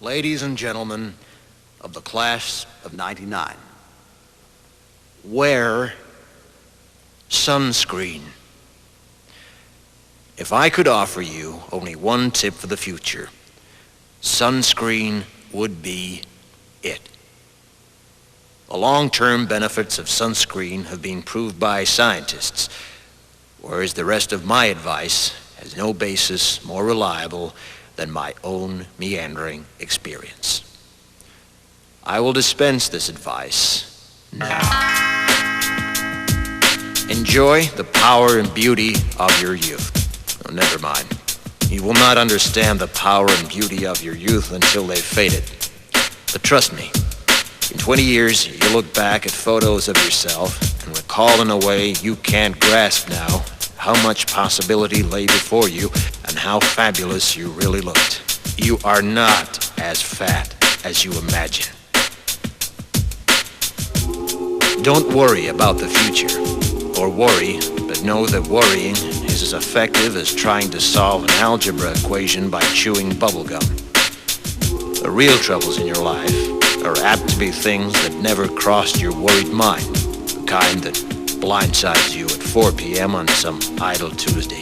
Ladies and gentlemen of the class of '99, wear sunscreen. If I could offer you only one tip for the future, sunscreen would be it. The long-term benefits of sunscreen have been proved by scientists, whereas the rest of my advice has no basis more reliable than my own meandering experience. I will dispense this advice now. Enjoy the power and beauty of your youth. Oh, never mind. You will not understand the power and beauty of your youth until they've faded. But trust me, in 20 years, you'll look back at photos of yourself and recall in a way you can't grasp now how much possibility lay before you and how fabulous you really looked. You are not as fat as you imagine. Don't worry about the future, or worry, but know that worrying is as effective as trying to solve an algebra equation by chewing bubblegum. The real troubles in your life are apt to be things that never crossed your worried mind, the kind that blindsides you at 4 p.m. on some idle Tuesday.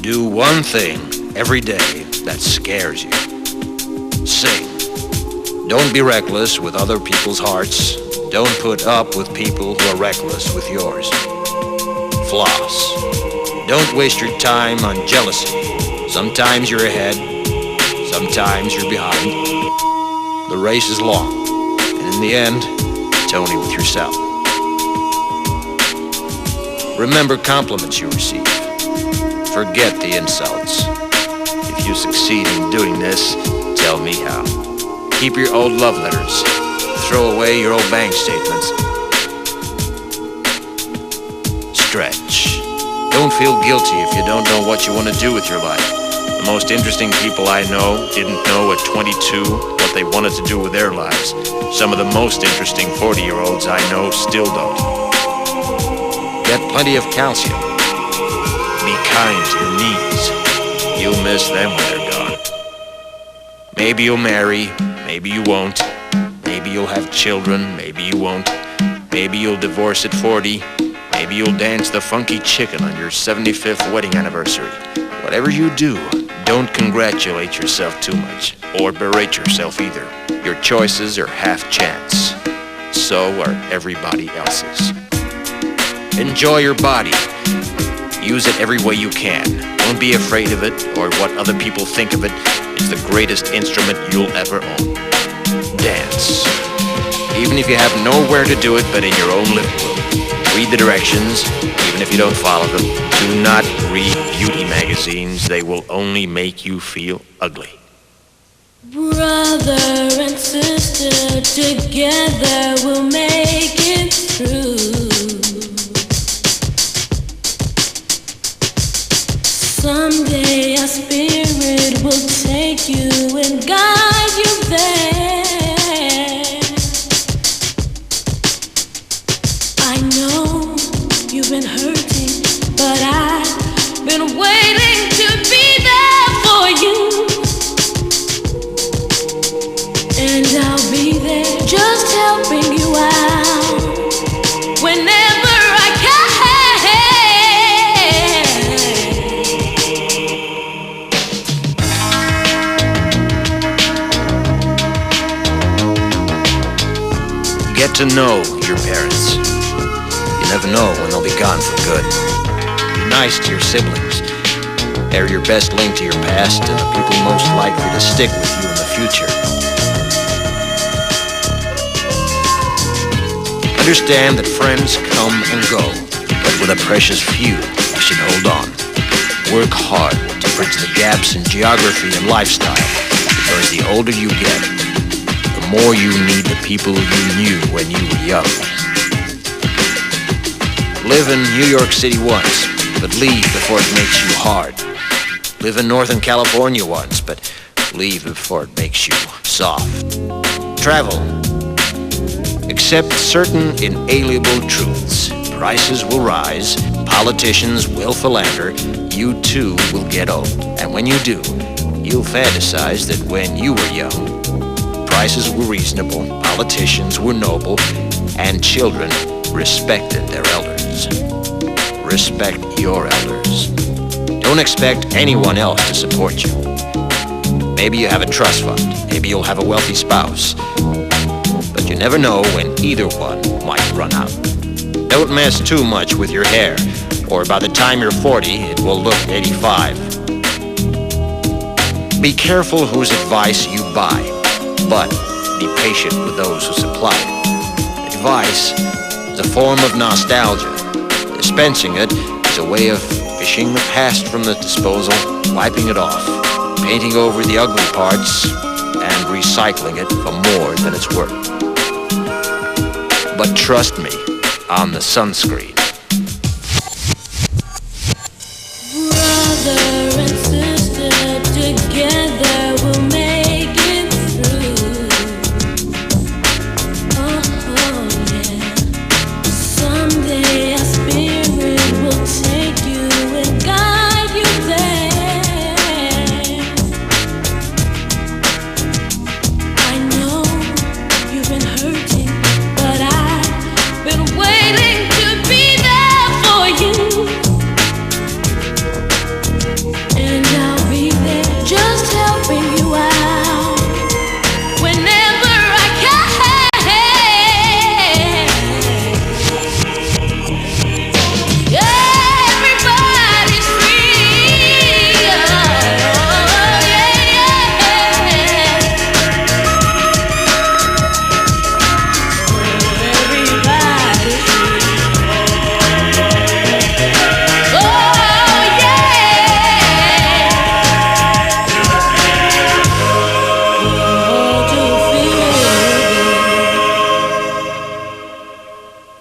Do one thing every day that scares you. Sing. Don't be reckless with other people's hearts. Don't put up with people who are reckless with yours. Floss. Don't waste your time on jealousy. Sometimes you're ahead, sometimes you're behind. The race is long, and in the end, it's only with yourself. Remember compliments you receive. Forget the insults. If you succeed in doing this, tell me how. Keep your old love letters. Throw away your old bank statements. Stretch. Don't feel guilty if you don't know what you want to do with your life. The most interesting people I know didn't know at 22 what they wanted to do with their lives. Some of the most interesting 40-year-olds I know still don't. Get plenty of calcium. Be kind to your knees. You'll miss them when they're gone. Maybe you'll marry, maybe you won't. Maybe you'll have children, maybe you won't. Maybe you'll divorce at 40. Maybe you'll dance the funky chicken on your 75th wedding anniversary. Whatever you do, don't congratulate yourself too much, or berate yourself either. Your choices are half chance. So are everybody else's. Enjoy your body. Use it every way you can. Don't be afraid of it or what other people think of it. It's the greatest instrument you'll ever own. Dance. Even if you have nowhere to do it but in your own living room. Read the directions, even if you don't follow them. Do not read beauty magazines. They will only make you feel ugly. Brother and sister, together we'll make it through. Someday our spirit will take you and guide you there. I know you've been hurting, but I've been waiting to be there for you. And I'll be there just helping you out whenever I can. Get to know your parents. You never know when they'll be gone for good. Be nice to your siblings. They're your best link to your past and the people most likely to stick with you in the future. Understand that friends come and go, but with a precious few, you should hold on. Work hard to bridge the gaps in geography and lifestyle, because the older you get, the more you need the people you knew when you were young. Live in New York City once, but leave before it makes you hard. Live in Northern California once, but leave before it makes you soft. Travel. Accept certain inalienable truths. Prices will rise, politicians will philander, you too will get old. And when you do, you'll fantasize that when you were young, sacrifices were reasonable, politicians were noble, and children respected their elders. Respect your elders. Don't expect anyone else to support you. Maybe you have a trust fund, maybe you'll have a wealthy spouse, but you never know when either one might run out. Don't mess too much with your hair, or by the time you're 40, it will look 85. Be careful whose advice you buy, but be patient with those who supply it. Advice is a form of nostalgia. Dispensing it is a way of fishing the past from the disposal, wiping it off, painting over the ugly parts, and recycling it for more than it's worth. But trust me on the sunscreen. Brother